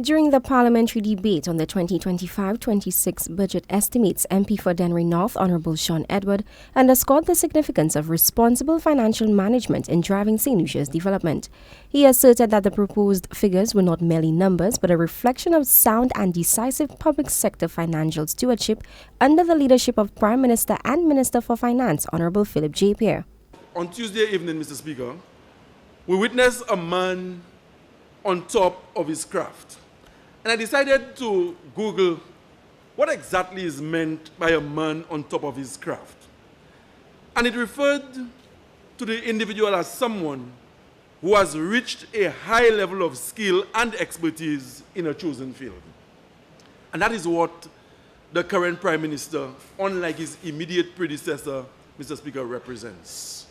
During the parliamentary debate on the 2025-26 budget estimates, MP for Dennery North, Honourable Shawn Edward, underscored the significance of responsible financial management in driving Saint Lucia's development. He asserted that the proposed figures were not merely numbers, but a reflection of sound and decisive public sector financial stewardship under the leadership of Prime Minister and Minister for Finance, Honourable Philip J. Pierre. On Tuesday evening, Mr. Speaker, we witnessed a man on top of his craft. And I decided to Google what exactly is meant by a man on top of his craft. And it referred to the individual as someone who has reached a high level of skill and expertise in a chosen field. And that is what the current Prime Minister, unlike his immediate predecessor, Mr. Speaker, represents.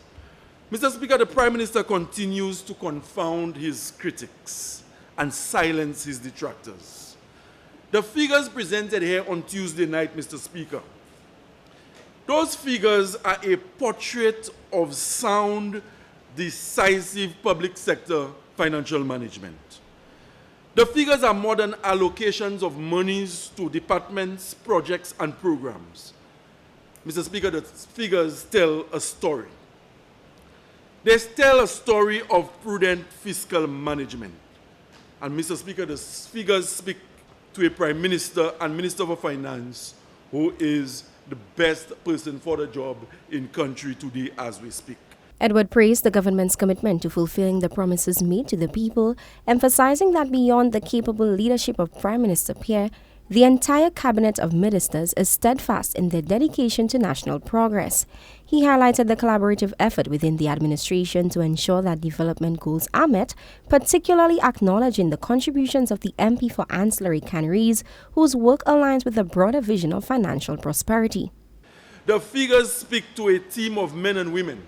Mr. Speaker, the Prime Minister continues to confound his critics and silence his detractors. The figures presented here on Tuesday night, Mr. Speaker, those figures are a portrait of sound, decisive public sector financial management. The figures are more than allocations of monies to departments, projects, and programs. Mr. Speaker, the figures tell a story. They tell a story of prudent fiscal management. And Mr. Speaker, the figures speak to a Prime Minister and Minister for Finance who is the best person for the job in country today as we speak. Edward praised the government's commitment to fulfilling the promises made to the people, emphasizing that beyond the capable leadership of Prime Minister Pierre, the entire cabinet of ministers is steadfast in their dedication to national progress. He highlighted the collaborative effort within the administration to ensure that development goals are met, particularly acknowledging the contributions of the MP for ancillary canneries, whose work aligns with the broader vision of financial prosperity. The figures speak to a team of men and women.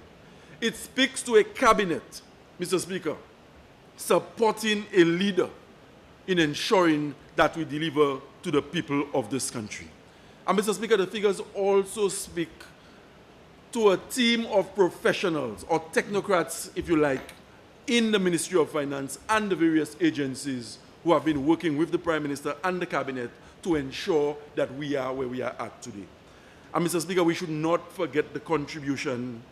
It speaks to a cabinet, Mr. Speaker, supporting a leader in ensuring that we deliver to the people of this country. And Mr. Speaker, the figures also speak to a team of professionals or technocrats, if you like, in the Ministry of Finance and the various agencies who have been working with the Prime Minister and the Cabinet to ensure that we are where we are at today. And Mr. Speaker, we should not forget the contribution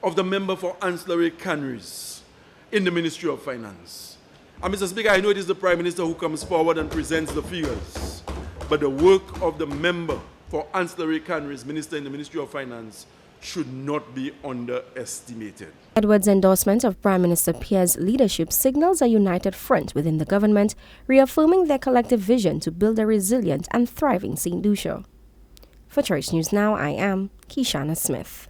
of the member for ancillary canneries in the Ministry of Finance. And Mr. Speaker, I know it is the Prime Minister who comes forward and presents the figures, but the work of the member for ancillary canneries, Minister in the Ministry of Finance, should not be underestimated. Edward's endorsement of Prime Minister Pierre's leadership signals a united front within the government, reaffirming their collective vision to build a resilient and thriving Saint Lucia. For Choice News Now, I am Kishana Smith.